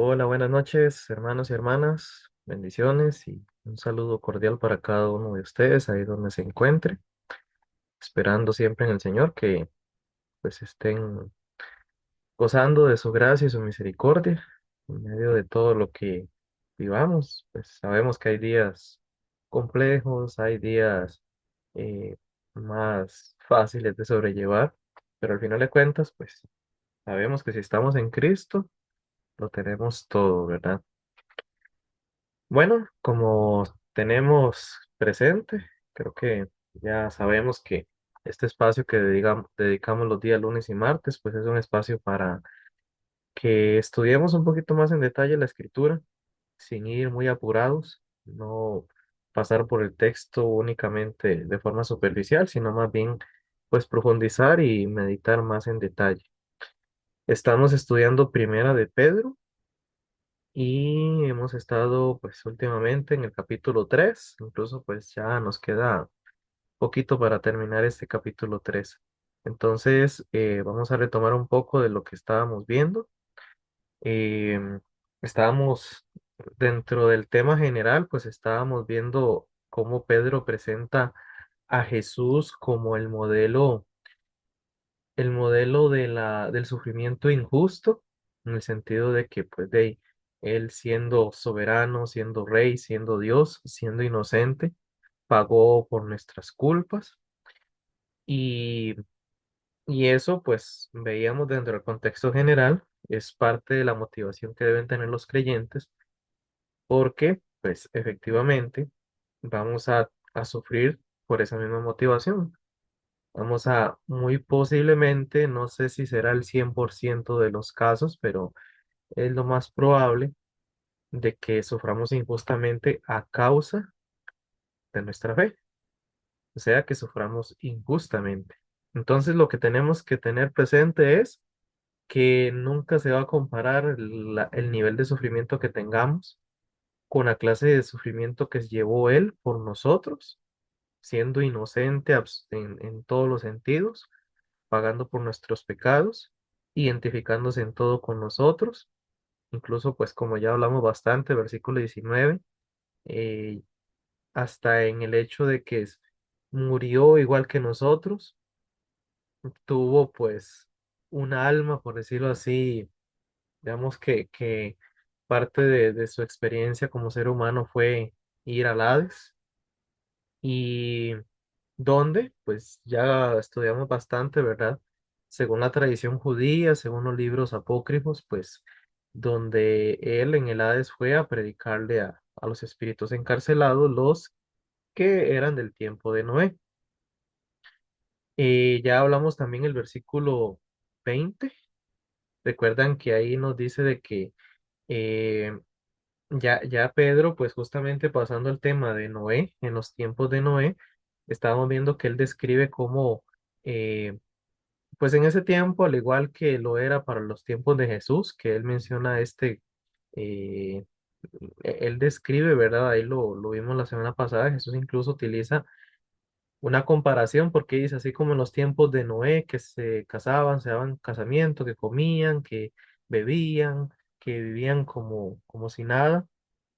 Hola, buenas noches, hermanos y hermanas. Bendiciones y un saludo cordial para cada uno de ustedes, ahí donde se encuentre, esperando siempre en el Señor que pues estén gozando de su gracia y su misericordia en medio de todo lo que vivamos. Pues sabemos que hay días complejos, hay días eh, más fáciles de sobrellevar, pero al final de cuentas, pues sabemos que si estamos en Cristo, lo tenemos todo, ¿verdad? Bueno, como tenemos presente, creo que ya sabemos que este espacio que dedicamos los días lunes y martes, pues es un espacio para que estudiemos un poquito más en detalle la escritura, sin ir muy apurados, no pasar por el texto únicamente de forma superficial, sino más bien pues profundizar y meditar más en detalle. Estamos estudiando Primera de Pedro. Y hemos estado pues últimamente en el capítulo 3, incluso pues ya nos queda poquito para terminar este capítulo 3. Entonces vamos a retomar un poco de lo que estábamos viendo. Em, Estábamos dentro del tema general, pues estábamos viendo cómo Pedro presenta a Jesús como el modelo del sufrimiento injusto, en el sentido de que, pues, él siendo soberano, siendo rey, siendo Dios, siendo inocente, pagó por nuestras culpas. Y, y eso, pues, veíamos dentro del contexto general, es parte de la motivación que deben tener los creyentes, porque, pues, efectivamente, vamos a sufrir por esa misma motivación. Vamos a, muy posiblemente, no sé si será el 100% de los casos, pero es lo más probable de que suframos injustamente a causa de nuestra fe, o sea, que suframos injustamente. Entonces, lo que tenemos que tener presente es que nunca se va a comparar el nivel de sufrimiento que tengamos con la clase de sufrimiento que llevó Él por nosotros, siendo inocente en todos los sentidos, pagando por nuestros pecados, identificándose en todo con nosotros, incluso pues como ya hablamos bastante, versículo 19, eh, hasta en el hecho de que murió igual que nosotros, tuvo pues un alma, por decirlo así, digamos que parte de su experiencia como ser humano fue ir al Hades. Y donde, pues ya estudiamos bastante, ¿verdad? Según la tradición judía, según los libros apócrifos, pues donde él en el Hades fue a predicarle a los espíritus encarcelados, los que eran del tiempo de Noé. Ya hablamos también el versículo 20. Recuerdan que ahí nos dice de que eh, ya Pedro, pues justamente pasando el tema de Noé, en los tiempos de Noé, estábamos viendo que él describe cómo, pues en ese tiempo, al igual que lo era para los tiempos de Jesús, que él menciona eh, él describe, ¿verdad? Ahí lo vimos la semana pasada, Jesús incluso utiliza una comparación porque dice, así como en los tiempos de Noé, que se casaban, se daban casamiento, que comían, que bebían, que vivían como si nada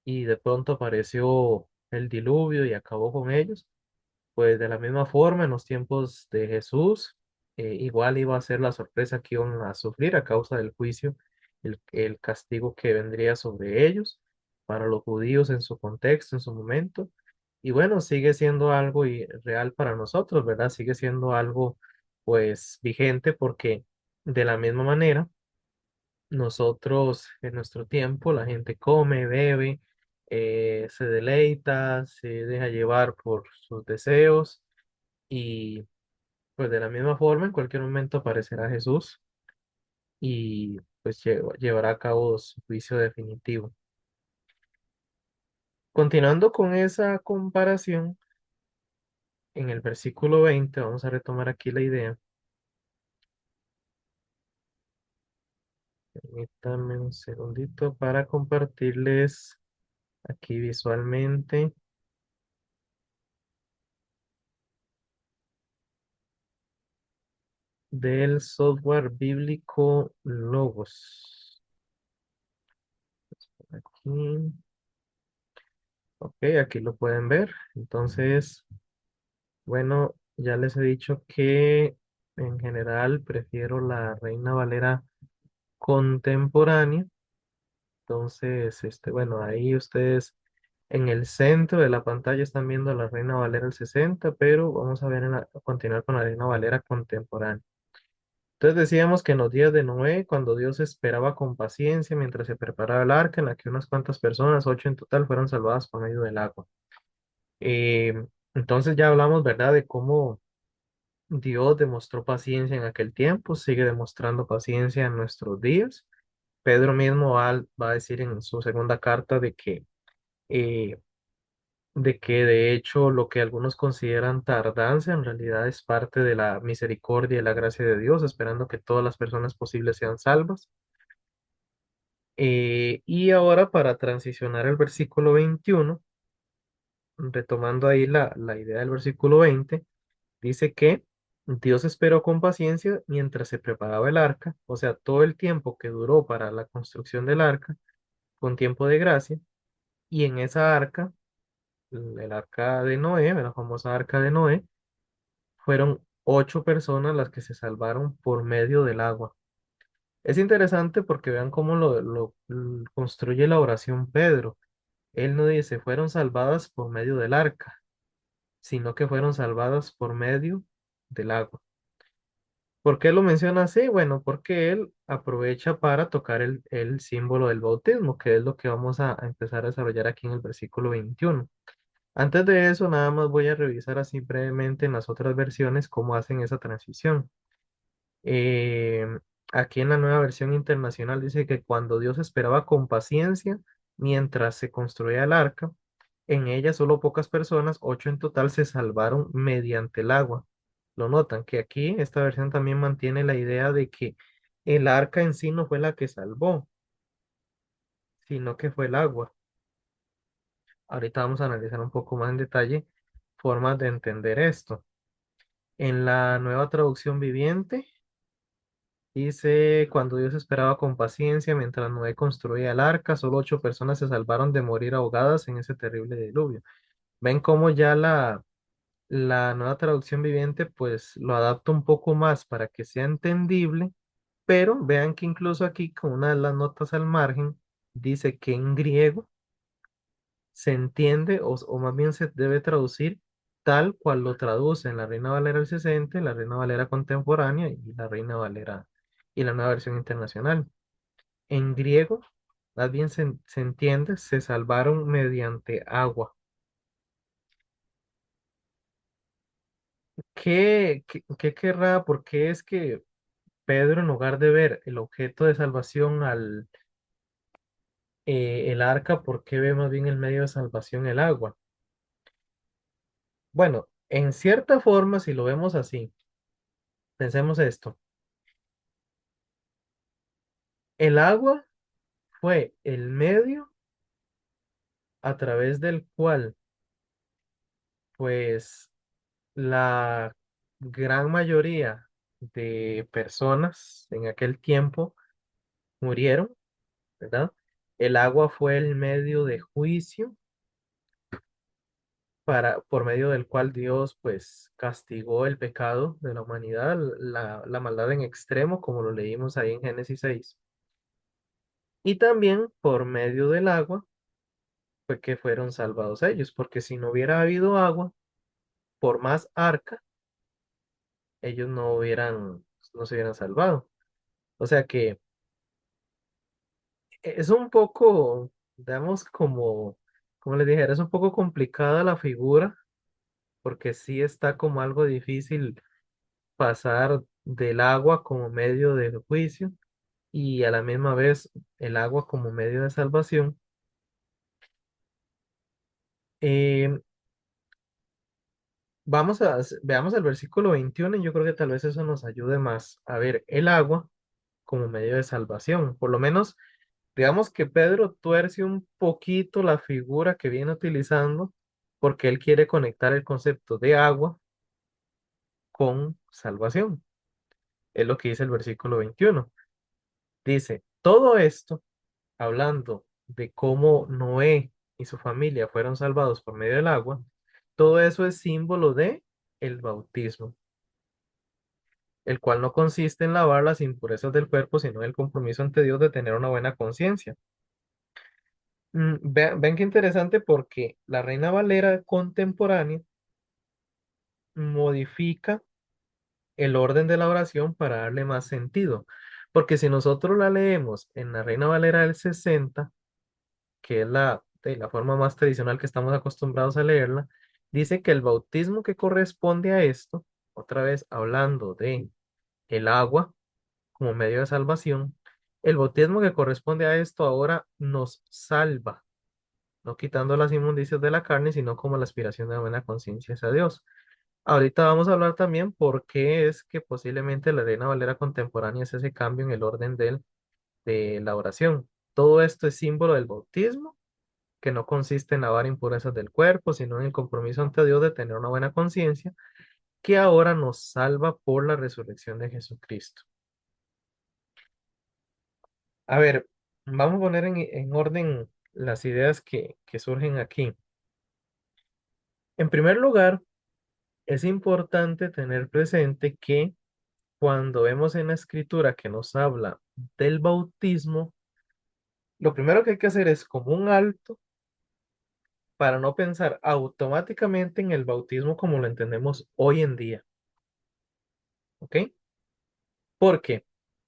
y de pronto apareció el diluvio y acabó con ellos. Pues de la misma forma, en los tiempos de Jesús, igual iba a ser la sorpresa que iban a sufrir a causa del juicio, el castigo que vendría sobre ellos, para los judíos en su contexto, en su momento. Y bueno, sigue siendo algo real para nosotros, ¿verdad? Sigue siendo algo, pues, vigente porque de la misma manera nosotros en nuestro tiempo, la gente come, bebe, se deleita, se deja llevar por sus deseos y pues de la misma forma en cualquier momento aparecerá Jesús y pues llevará a cabo su juicio definitivo. Continuando con esa comparación, en el versículo 20 vamos a retomar aquí la idea. Permítanme un segundito para compartirles aquí visualmente del software bíblico Logos. Aquí, ok, aquí lo pueden ver. Entonces, bueno, ya les he dicho que en general prefiero la Reina Valera contemporánea. Entonces, bueno, ahí ustedes en el centro de la pantalla están viendo la Reina Valera el 60, pero vamos a ver a continuar con la Reina Valera contemporánea. Entonces decíamos que en los días de Noé, cuando Dios esperaba con paciencia mientras se preparaba el arca, en la que unas cuantas personas, 8 en total, fueron salvadas por medio del agua. Eh, entonces ya hablamos, ¿verdad?, de cómo Dios demostró paciencia en aquel tiempo, sigue demostrando paciencia en nuestros días. Pedro mismo va a decir en su segunda carta eh, de que de hecho lo que algunos consideran tardanza en realidad es parte de la misericordia y la gracia de Dios, esperando que todas las personas posibles sean salvas. Y ahora para transicionar al versículo 21, retomando ahí la idea del versículo 20, dice que Dios esperó con paciencia mientras se preparaba el arca, o sea, todo el tiempo que duró para la construcción del arca, con tiempo de gracia, y en esa arca, el arca de Noé, la famosa arca de Noé, fueron 8 personas las que se salvaron por medio del agua. Es interesante porque vean cómo lo construye la oración Pedro. Él no dice fueron salvadas por medio del arca, sino que fueron salvadas por medio del agua. ¿Por qué lo menciona así? Bueno, porque él aprovecha para tocar el símbolo del bautismo, que es lo que vamos a empezar a desarrollar aquí en el versículo 21. Antes de eso, nada más voy a revisar así brevemente en las otras versiones cómo hacen esa transición. Eh, Aquí en la nueva versión internacional dice que cuando Dios esperaba con paciencia mientras se construía el arca, en ella solo pocas personas, 8 en total, se salvaron mediante el agua. Lo notan que aquí esta versión también mantiene la idea de que el arca en sí no fue la que salvó, sino que fue el agua. Ahorita vamos a analizar un poco más en detalle formas de entender esto. En la nueva traducción viviente, dice, cuando Dios esperaba con paciencia mientras Noé construía el arca, solo 8 personas se salvaron de morir ahogadas en ese terrible diluvio. Ven cómo ya la nueva traducción viviente pues lo adapta un poco más para que sea entendible, pero vean que incluso aquí con una de las notas al margen dice que en griego se entiende o más bien se debe traducir tal cual lo traduce en la Reina Valera del 60, la Reina Valera contemporánea y la Reina Valera y la nueva versión internacional. En griego, más bien se entiende, se salvaron mediante agua. ¿Qué querrá? Porque es que Pedro, en lugar de ver el objeto de salvación el arca, ¿por qué ve más bien el medio de salvación el agua? Bueno, en cierta forma, si lo vemos así, pensemos esto. El agua fue el medio a través del cual, pues, la gran mayoría de personas en aquel tiempo murieron, ¿verdad? El agua fue el medio de juicio por medio del cual Dios, pues, castigó el pecado de la humanidad, la maldad en extremo, como lo leímos ahí en Génesis 6. Y también por medio del agua fue que fueron salvados ellos, porque si no hubiera habido agua, por más arca, ellos no se hubieran salvado. O sea que es un poco, digamos, como les dijera, es un poco complicada la figura, porque sí está como algo difícil pasar del agua como medio de juicio y a la misma vez el agua como medio de salvación. Eh, veamos el versículo 21 y yo creo que tal vez eso nos ayude más a ver el agua como medio de salvación. Por lo menos, digamos que Pedro tuerce un poquito la figura que viene utilizando porque él quiere conectar el concepto de agua con salvación. Es lo que dice el versículo 21. Dice, todo esto, hablando de cómo Noé y su familia fueron salvados por medio del agua, todo eso es símbolo de el bautismo, el cual no consiste en lavar las impurezas del cuerpo, sino en el compromiso ante Dios de tener una buena conciencia. Vean qué interesante porque la Reina Valera contemporánea modifica el orden de la oración para darle más sentido. Porque si nosotros la leemos en la Reina Valera del 60, que es de la forma más tradicional que estamos acostumbrados a leerla, dice que el bautismo que corresponde a esto, otra vez hablando de el agua como medio de salvación, el bautismo que corresponde a esto ahora nos salva, no quitando las inmundicias de la carne, sino como la aspiración de la buena conciencia hacia Dios. Ahorita vamos a hablar también por qué es que posiblemente la Reina Valera contemporánea es ese cambio en el orden de la oración. Todo esto es símbolo del bautismo, que no consiste en lavar impurezas del cuerpo, sino en el compromiso ante Dios de tener una buena conciencia, que ahora nos salva por la resurrección de Jesucristo. A ver, vamos a poner en orden las ideas que surgen aquí. En primer lugar, es importante tener presente que cuando vemos en la escritura que nos habla del bautismo, lo primero que hay que hacer es como un alto para no pensar automáticamente en el bautismo como lo entendemos hoy en día, ¿ok? Porque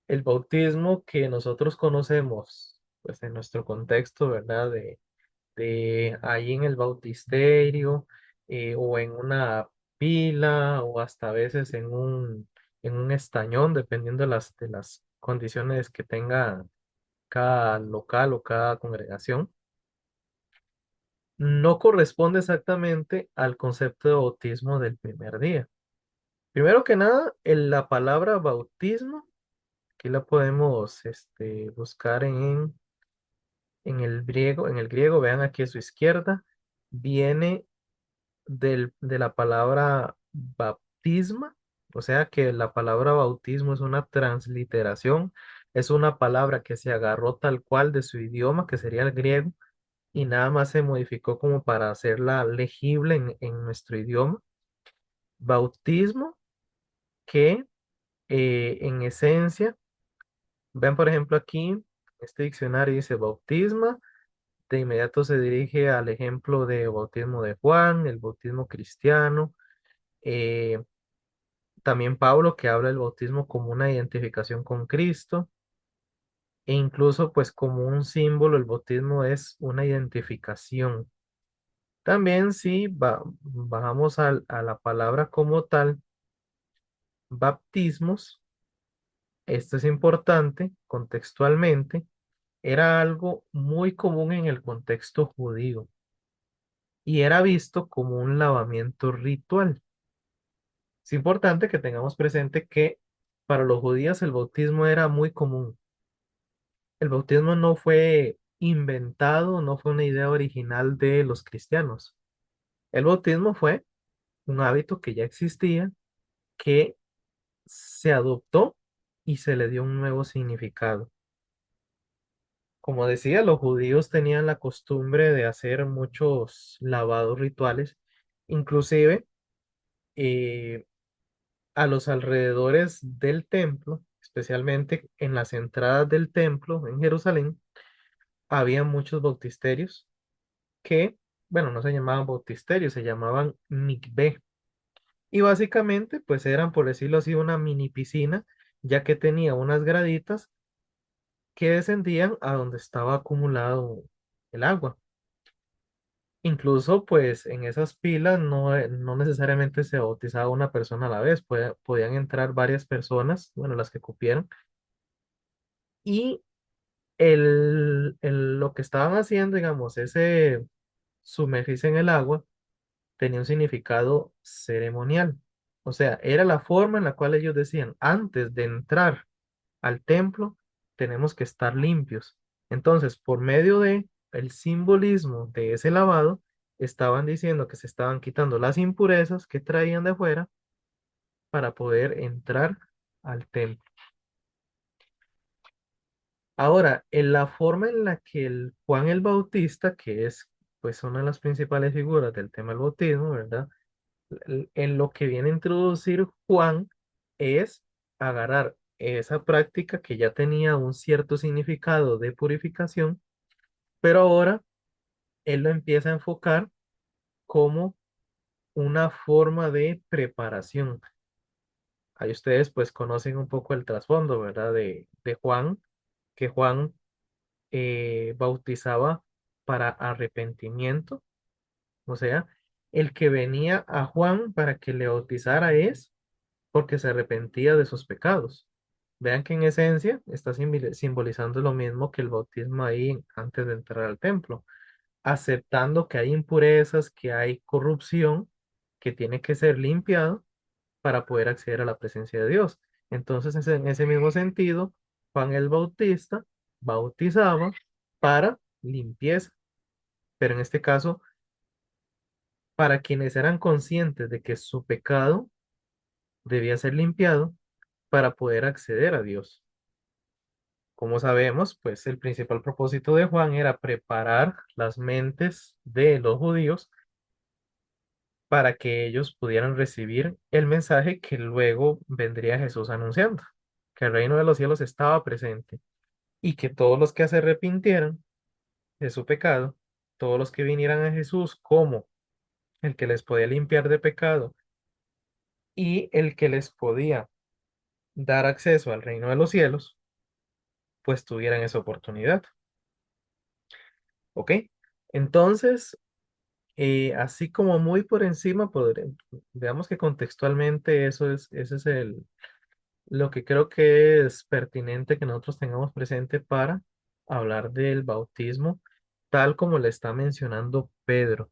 el bautismo que nosotros conocemos, pues en nuestro contexto, ¿verdad? De ahí en el bautisterio, o en una pila o hasta a veces en un estañón, dependiendo de las condiciones que tenga cada local o cada congregación, no corresponde exactamente al concepto de bautismo del primer día. Primero que nada, la palabra bautismo, aquí la podemos buscar en el griego, vean aquí a su izquierda, viene de la palabra baptisma, o sea que la palabra bautismo es una transliteración, es una palabra que se agarró tal cual de su idioma, que sería el griego, y nada más se modificó como para hacerla legible en nuestro idioma. Bautismo que en esencia, ven por ejemplo aquí, este diccionario dice bautisma, de inmediato se dirige al ejemplo de bautismo de Juan, el bautismo cristiano. eh, También Pablo que habla del bautismo como una identificación con Cristo e incluso pues como un símbolo, el bautismo es una identificación. También si bajamos a la palabra como tal, baptismos, esto es importante contextualmente, era algo muy común en el contexto judío y era visto como un lavamiento ritual. Es importante que tengamos presente que para los judíos el bautismo era muy común. El bautismo no fue inventado, no fue una idea original de los cristianos. El bautismo fue un hábito que ya existía, que se adoptó y se le dio un nuevo significado. Como decía, los judíos tenían la costumbre de hacer muchos lavados rituales, inclusive eh, a los alrededores del templo, especialmente en las entradas del templo en Jerusalén, había muchos bautisterios que, bueno, no se llamaban bautisterios, se llamaban mikveh. Y básicamente, pues eran, por decirlo así, una mini piscina, ya que tenía unas graditas que descendían a donde estaba acumulado el agua. Incluso, pues en esas pilas no necesariamente se bautizaba una persona a la vez, podían entrar varias personas, bueno, las que cupieran, y lo que estaban haciendo, digamos, ese sumergirse en el agua, tenía un significado ceremonial. O sea, era la forma en la cual ellos decían, antes de entrar al templo, tenemos que estar limpios. Entonces, por medio de el simbolismo de ese lavado, estaban diciendo que se estaban quitando las impurezas que traían de afuera para poder entrar al templo. Ahora, en la forma en la que el Juan el Bautista, que es pues una de las principales figuras del tema del bautismo, ¿verdad? En lo que viene a introducir Juan es agarrar esa práctica que ya tenía un cierto significado de purificación, pero ahora él lo empieza a enfocar como una forma de preparación. Ahí ustedes pues conocen un poco el trasfondo, ¿verdad? De Juan, que Juan bautizaba para arrepentimiento, o sea, el que venía a Juan para que le bautizara es porque se arrepentía de sus pecados. Vean que en esencia está simbolizando lo mismo que el bautismo ahí antes de entrar al templo, aceptando que hay impurezas, que hay corrupción, que tiene que ser limpiado para poder acceder a la presencia de Dios. Entonces, en ese mismo sentido, Juan el Bautista bautizaba para limpieza, pero en este caso, para quienes eran conscientes de que su pecado debía ser limpiado para poder acceder a Dios. Como sabemos, pues el principal propósito de Juan era preparar las mentes de los judíos para que ellos pudieran recibir el mensaje que luego vendría Jesús anunciando, que el reino de los cielos estaba presente y que todos los que se arrepintieran de su pecado, todos los que vinieran a Jesús como el que les podía limpiar de pecado y el que les podía dar acceso al reino de los cielos, pues tuvieran esa oportunidad. ¿Ok? Entonces, así como muy por encima, veamos que contextualmente ese es lo que creo que es pertinente que nosotros tengamos presente para hablar del bautismo, tal como le está mencionando Pedro.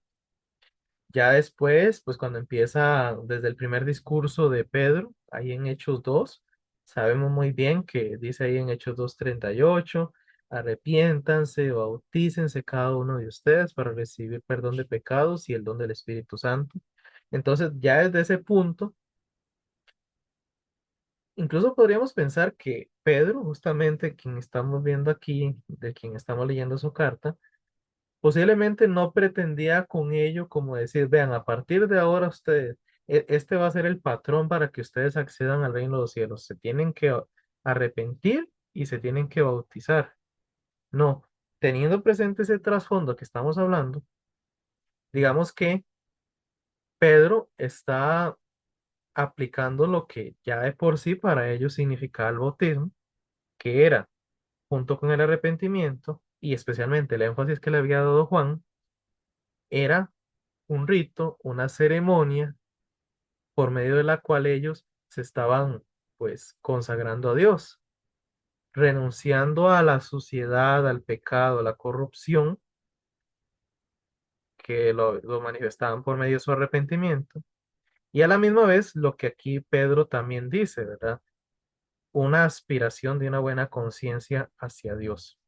Ya después, pues cuando empieza desde el primer discurso de Pedro, ahí en Hechos 2, sabemos muy bien que dice ahí en Hechos 2:38, arrepiéntanse, bautícense cada uno de ustedes para recibir perdón de pecados y el don del Espíritu Santo. Entonces, ya desde ese punto, incluso podríamos pensar que Pedro, justamente quien estamos viendo aquí, de quien estamos leyendo su carta, posiblemente no pretendía con ello como decir, vean, a partir de ahora ustedes, este va a ser el patrón para que ustedes accedan al reino de los cielos. Se tienen que arrepentir y se tienen que bautizar. No, teniendo presente ese trasfondo que estamos hablando, digamos que Pedro está aplicando lo que ya de por sí para ellos significaba el bautismo, que era, junto con el arrepentimiento, y especialmente el énfasis que le había dado Juan, era un rito, una ceremonia por medio de la cual ellos se estaban pues consagrando a Dios, renunciando a la suciedad, al pecado, a la corrupción que lo manifestaban por medio de su arrepentimiento. Y a la misma vez lo que aquí Pedro también dice, ¿verdad? Una aspiración de una buena conciencia hacia Dios.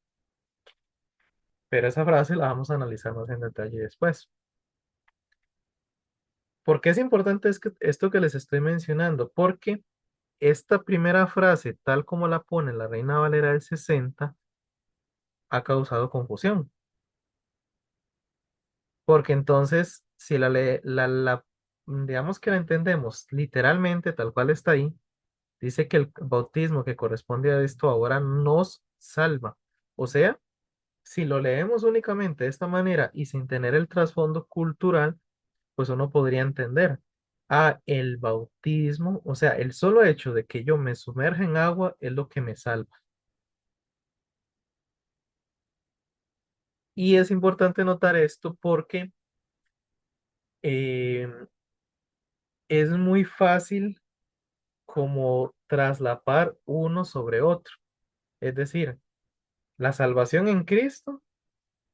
Pero esa frase la vamos a analizar más en detalle después. ¿Por qué es importante esto que les estoy mencionando? Porque esta primera frase, tal como la pone la Reina Valera del 60, ha causado confusión. Porque entonces, si digamos que la entendemos literalmente, tal cual está ahí, dice que el bautismo que corresponde a esto ahora nos salva. O sea, si lo leemos únicamente de esta manera y sin tener el trasfondo cultural, pues uno podría entender. El bautismo, o sea, el solo hecho de que yo me sumerja en agua es lo que me salva. Y es importante notar esto porque eh, es muy fácil como traslapar uno sobre otro. Es decir, la salvación en Cristo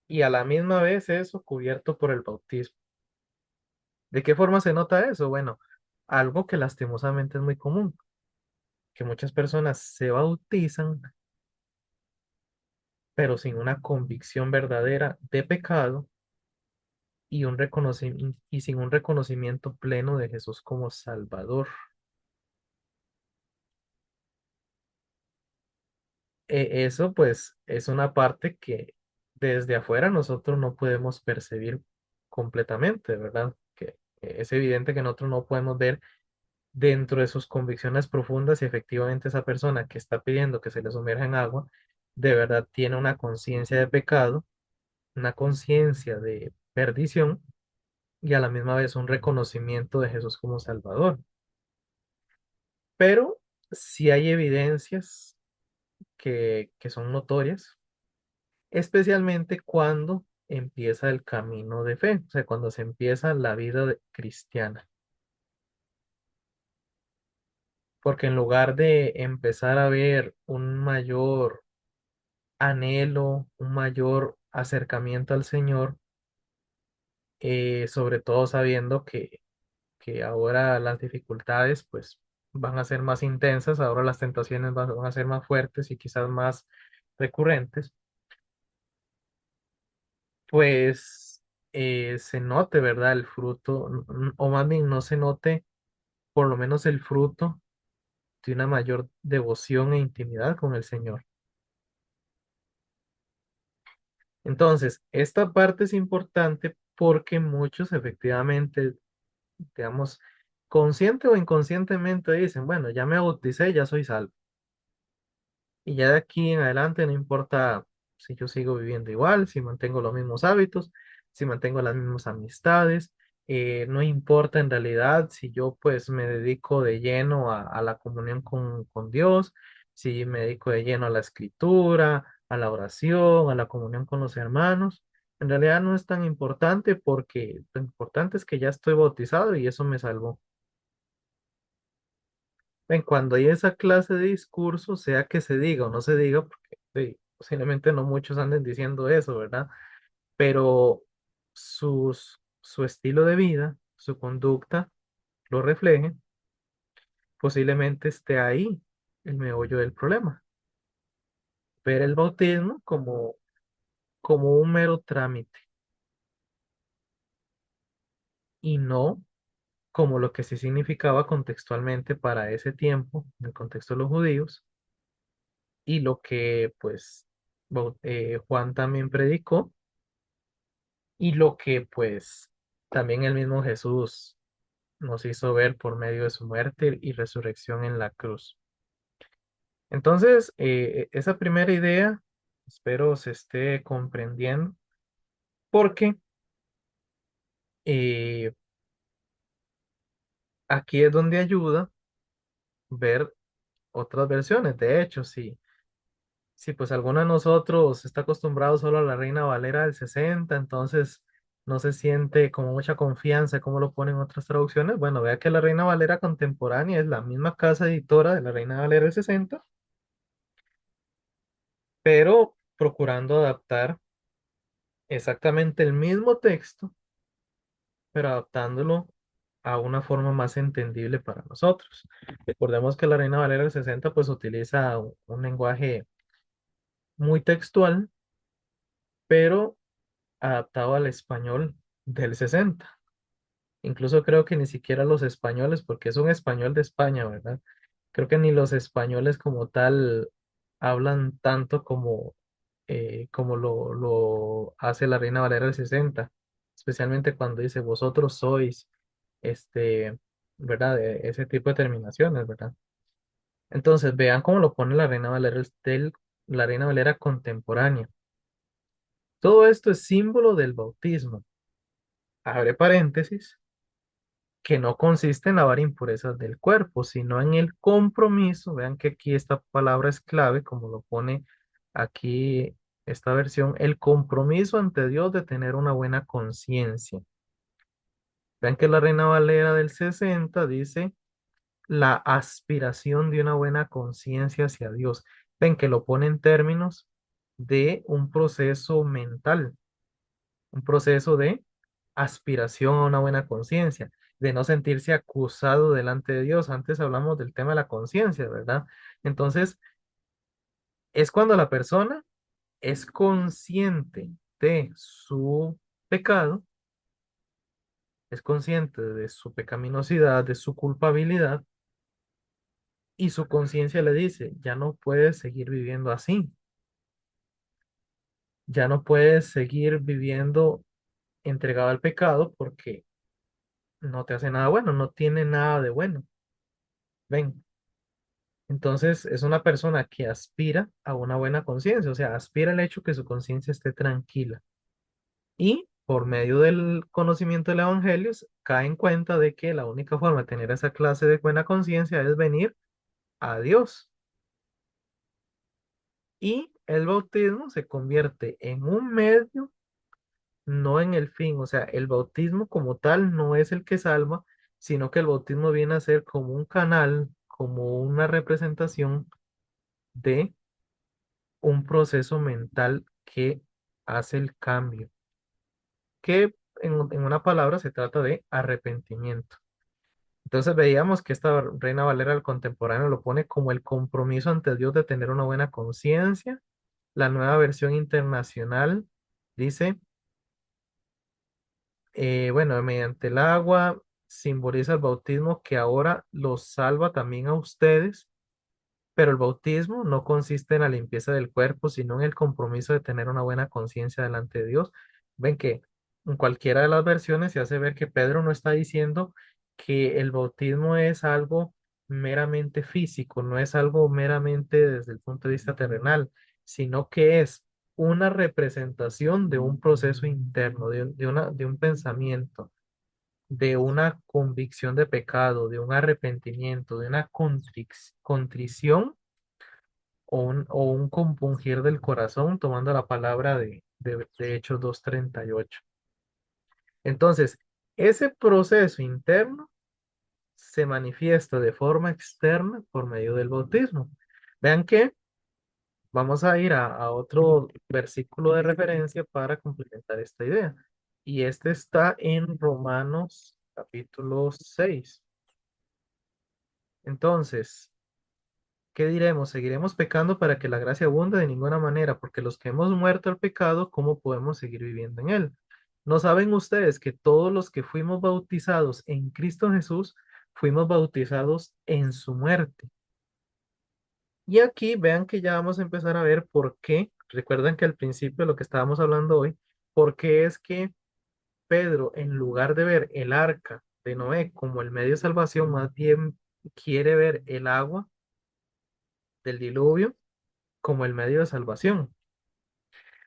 y a la misma vez eso cubierto por el bautismo. ¿De qué forma se nota eso? Bueno, algo que lastimosamente es muy común, que muchas personas se bautizan, pero sin una convicción verdadera de pecado y, y sin un reconocimiento pleno de Jesús como Salvador. Eso pues es una parte que desde afuera nosotros no podemos percibir completamente, ¿verdad? Que es evidente que nosotros no podemos ver dentro de sus convicciones profundas si efectivamente esa persona que está pidiendo que se le sumerja en agua, de verdad tiene una conciencia de pecado, una conciencia de perdición y a la misma vez un reconocimiento de Jesús como Salvador. Pero sí hay evidencias que son notorias, especialmente cuando empieza el camino de fe, o sea, cuando se empieza la vida cristiana. Porque en lugar de empezar a ver un mayor anhelo, un mayor acercamiento al Señor, sobre todo sabiendo que ahora las dificultades pues van a ser más intensas, ahora las tentaciones van a ser más fuertes y quizás más recurrentes, pues se note, ¿verdad? El fruto, o más bien no se note por lo menos el fruto de una mayor devoción e intimidad con el Señor. Entonces, esta parte es importante porque muchos efectivamente, digamos, consciente o inconscientemente dicen, bueno, ya me bauticé, ya soy salvo. Y ya de aquí en adelante no importa si yo sigo viviendo igual, si mantengo los mismos hábitos, si mantengo las mismas amistades, no importa en realidad si yo pues me dedico de lleno a la comunión con Dios, si me dedico de lleno a la escritura, a la oración, a la comunión con los hermanos. En realidad no es tan importante porque lo importante es que ya estoy bautizado y eso me salvó. Cuando hay esa clase de discurso, sea que se diga o no se diga, porque posiblemente no muchos anden diciendo eso, ¿verdad? Pero su estilo de vida, su conducta lo refleje, posiblemente esté ahí el meollo del problema. Ver el bautismo como un mero trámite y no como lo que sí significaba contextualmente para ese tiempo, en el contexto de los judíos, y lo que pues Juan también predicó y lo que pues también el mismo Jesús nos hizo ver por medio de su muerte y resurrección en la cruz. Entonces, esa primera idea, espero se esté comprendiendo, porque eh, aquí es donde ayuda ver otras versiones. De hecho, si pues alguno de nosotros está acostumbrado solo a la Reina Valera del 60, entonces no se siente como mucha confianza como lo ponen otras traducciones. Bueno, vea que la Reina Valera contemporánea es la misma casa editora de la Reina Valera del 60, pero procurando adaptar exactamente el mismo texto, pero adaptándolo a una forma más entendible para nosotros. Recordemos que la Reina Valera del 60 pues utiliza un lenguaje muy textual, pero adaptado al español del 60. Incluso creo que ni siquiera los españoles, porque es un español de España, ¿verdad? Creo que ni los españoles como tal hablan tanto como lo hace la Reina Valera del 60, especialmente cuando dice vosotros sois, este, ¿verdad? Ese tipo de terminaciones, ¿verdad? Entonces, vean cómo lo pone la Reina Valera la Reina Valera contemporánea. Todo esto es símbolo del bautismo. Abre paréntesis, que no consiste en lavar impurezas del cuerpo, sino en el compromiso. Vean que aquí esta palabra es clave, como lo pone aquí esta versión, el compromiso ante Dios de tener una buena conciencia. Vean que la Reina Valera del 60 dice la aspiración de una buena conciencia hacia Dios. Ven que lo pone en términos de un proceso mental, un proceso de aspiración a una buena conciencia, de no sentirse acusado delante de Dios. Antes hablamos del tema de la conciencia, ¿verdad? Entonces, es cuando la persona es consciente de su pecado, es consciente de su pecaminosidad, de su culpabilidad, y su conciencia le dice, ya no puedes seguir viviendo así, ya no puedes seguir viviendo entregado al pecado porque no te hace nada bueno, no tiene nada de bueno. Ven, entonces es una persona que aspira a una buena conciencia, o sea, aspira al hecho que su conciencia esté tranquila. Y por medio del conocimiento del Evangelio, cae en cuenta de que la única forma de tener esa clase de buena conciencia es venir a Dios. Y el bautismo se convierte en un medio, no en el fin. O sea, el bautismo como tal no es el que salva, sino que el bautismo viene a ser como un canal, como una representación de un proceso mental que hace el cambio, que en una palabra se trata de arrepentimiento. Entonces veíamos que esta Reina Valera del contemporáneo lo pone como el compromiso ante Dios de tener una buena conciencia. La nueva versión internacional dice, bueno, mediante el agua simboliza el bautismo que ahora los salva también a ustedes. Pero el bautismo no consiste en la limpieza del cuerpo, sino en el compromiso de tener una buena conciencia delante de Dios. Ven que en cualquiera de las versiones se hace ver que Pedro no está diciendo que el bautismo es algo meramente físico, no es algo meramente desde el punto de vista terrenal, sino que es una representación de un proceso interno, de un pensamiento, de una convicción de pecado, de un arrepentimiento, de una contrición o un compungir del corazón, tomando la palabra de Hechos 2:38. Entonces, ese proceso interno se manifiesta de forma externa por medio del bautismo. Vean que vamos a ir a otro versículo de referencia para complementar esta idea. Y este está en Romanos capítulo 6. Entonces, ¿qué diremos? ¿Seguiremos pecando para que la gracia abunde? De ninguna manera, porque los que hemos muerto al pecado, ¿cómo podemos seguir viviendo en él? ¿No saben ustedes que todos los que fuimos bautizados en Cristo Jesús, fuimos bautizados en su muerte? Y aquí vean que ya vamos a empezar a ver por qué, recuerdan que al principio lo que estábamos hablando hoy, por qué es que Pedro, en lugar de ver el arca de Noé como el medio de salvación, más bien quiere ver el agua del diluvio como el medio de salvación.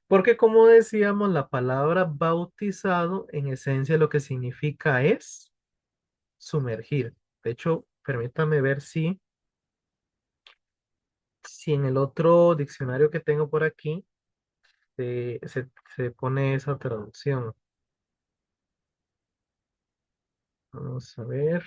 Porque como decíamos, la palabra bautizado en esencia lo que significa es sumergir. De hecho, permítame ver si en el otro diccionario que tengo por aquí se pone esa traducción. Vamos a ver.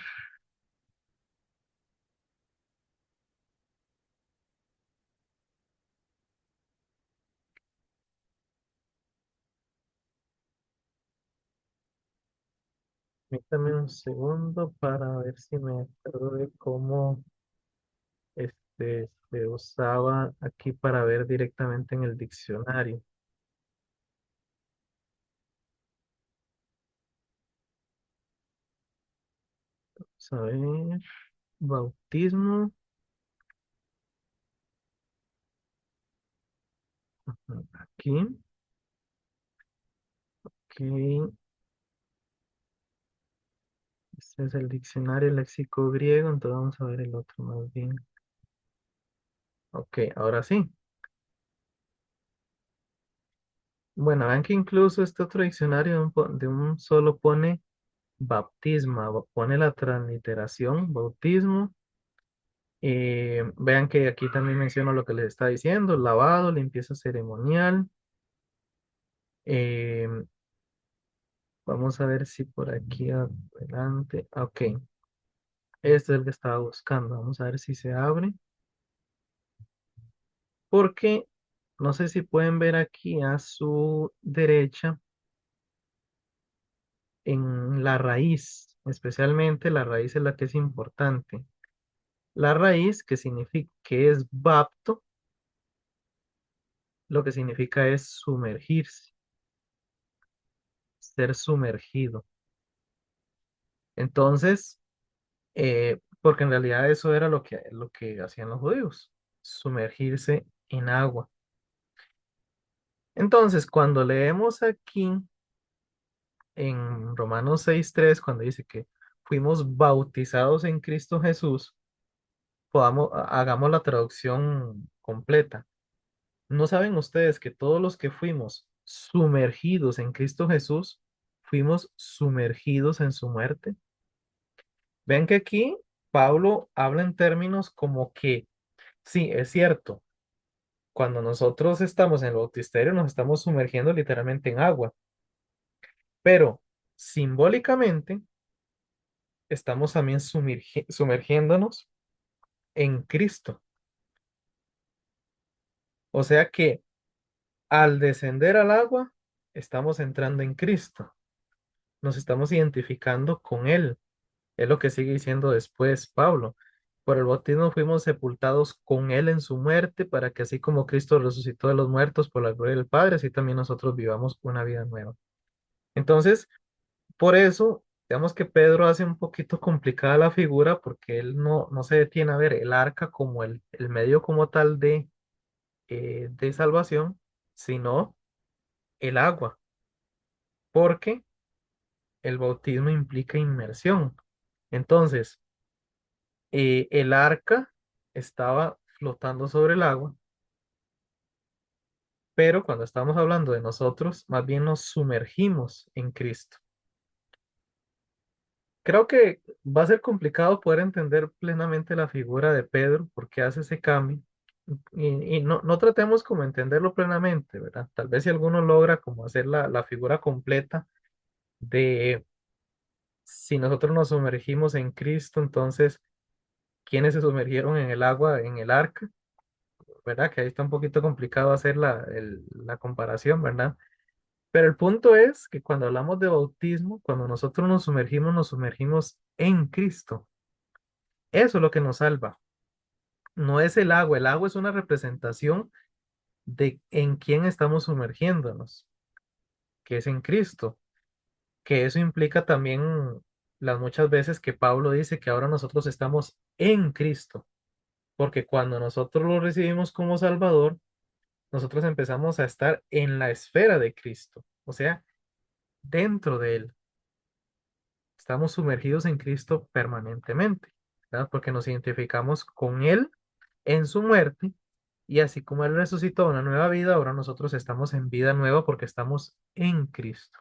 Permítame un segundo para ver si me acuerdo de cómo se usaba aquí para ver directamente en el diccionario. Vamos a ver. Bautismo. Aquí. Ok. Este es el diccionario léxico griego, entonces vamos a ver el otro más bien. Ok, ahora sí. Bueno, vean que incluso este otro diccionario de un solo pone baptisma, pone la transliteración, bautismo. Vean que aquí también menciono lo que les está diciendo, lavado, limpieza ceremonial. Eh, Vamos a ver si por aquí adelante. Ok, este es el que estaba buscando. Vamos a ver si se abre. Porque no sé si pueden ver aquí a su derecha en la raíz, especialmente la raíz es la que es importante. La raíz que significa que es bapto, lo que significa es sumergirse, ser sumergido. Entonces, porque en realidad eso era lo que hacían los judíos, sumergirse en agua. Entonces, cuando leemos aquí en Romanos 6:3, cuando dice que fuimos bautizados en Cristo Jesús, hagamos la traducción completa. ¿No saben ustedes que todos los que fuimos sumergidos en Cristo Jesús, fuimos sumergidos en su muerte? Ven que aquí Pablo habla en términos como que, sí, es cierto, cuando nosotros estamos en el bautisterio nos estamos sumergiendo literalmente en agua, pero simbólicamente estamos también sumergiéndonos en Cristo. O sea que al descender al agua, estamos entrando en Cristo, nos estamos identificando con Él. Es lo que sigue diciendo después Pablo. Por el bautismo fuimos sepultados con Él en su muerte, para que así como Cristo resucitó de los muertos por la gloria del Padre, así también nosotros vivamos una vida nueva. Entonces, por eso, digamos que Pedro hace un poquito complicada la figura, porque él no se detiene a ver el arca como el medio como tal de salvación, sino el agua, porque el bautismo implica inmersión. Entonces, el arca estaba flotando sobre el agua, pero cuando estamos hablando de nosotros, más bien nos sumergimos en Cristo. Creo que va a ser complicado poder entender plenamente la figura de Pedro porque hace ese cambio. Y no tratemos como entenderlo plenamente, ¿verdad? Tal vez si alguno logra como hacer la figura completa de si nosotros nos sumergimos en Cristo, entonces, ¿quiénes se sumergieron en el agua, en el arca? ¿Verdad? Que ahí está un poquito complicado hacer la comparación, ¿verdad? Pero el punto es que cuando hablamos de bautismo, cuando nosotros nos sumergimos en Cristo. Eso es lo que nos salva. No es el agua es una representación de en quién estamos sumergiéndonos, que es en Cristo, que eso implica también las muchas veces que Pablo dice que ahora nosotros estamos en Cristo, porque cuando nosotros lo recibimos como Salvador, nosotros empezamos a estar en la esfera de Cristo, o sea, dentro de Él. Estamos sumergidos en Cristo permanentemente, ¿verdad? Porque nos identificamos con Él en su muerte y así como Él resucitó a una nueva vida, ahora nosotros estamos en vida nueva porque estamos en Cristo.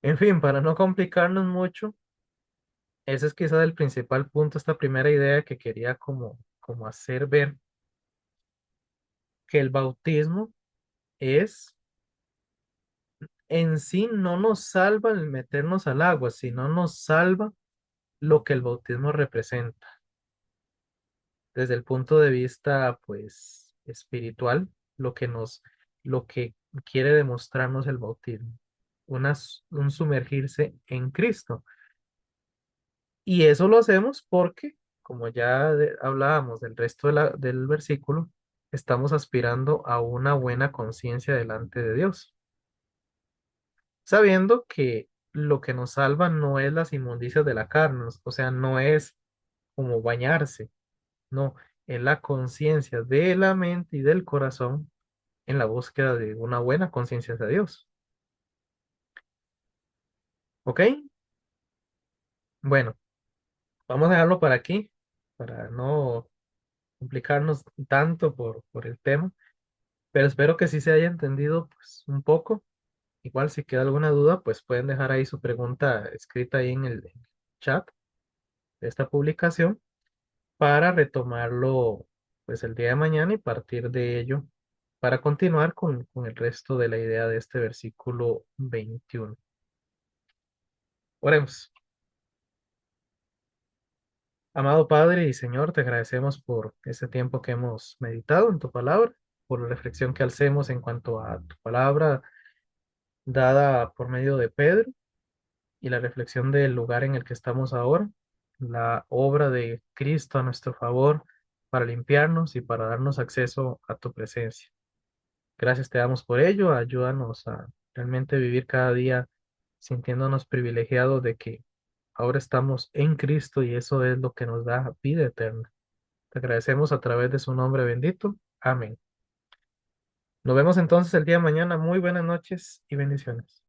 En fin, para no complicarnos mucho, ese es quizás el principal punto, esta primera idea que quería como hacer ver que el bautismo es en sí no nos salva el meternos al agua, sino nos salva lo que el bautismo representa. Desde el punto de vista, pues, espiritual, lo que quiere demostrarnos el bautismo, un sumergirse en Cristo. Y eso lo hacemos porque, como ya hablábamos del resto del versículo, estamos aspirando a una buena conciencia delante de Dios, sabiendo que lo que nos salva no es las inmundicias de la carne, o sea, no es como bañarse. No, es la conciencia de la mente y del corazón en la búsqueda de una buena conciencia de Dios. ¿Ok? Bueno, vamos a dejarlo para aquí, para no complicarnos tanto por el tema, pero espero que sí se haya entendido pues un poco. Igual si queda alguna duda, pues pueden dejar ahí su pregunta escrita ahí en el chat de esta publicación para retomarlo pues el día de mañana y partir de ello para continuar con el resto de la idea de este versículo 21. Oremos. Amado Padre y Señor, te agradecemos por este tiempo que hemos meditado en tu palabra, por la reflexión que hacemos en cuanto a tu palabra dada por medio de Pedro y la reflexión del lugar en el que estamos ahora, la obra de Cristo a nuestro favor para limpiarnos y para darnos acceso a tu presencia. Gracias te damos por ello. Ayúdanos a realmente vivir cada día sintiéndonos privilegiados de que ahora estamos en Cristo y eso es lo que nos da vida eterna. Te agradecemos a través de su nombre bendito. Amén. Nos vemos entonces el día de mañana. Muy buenas noches y bendiciones.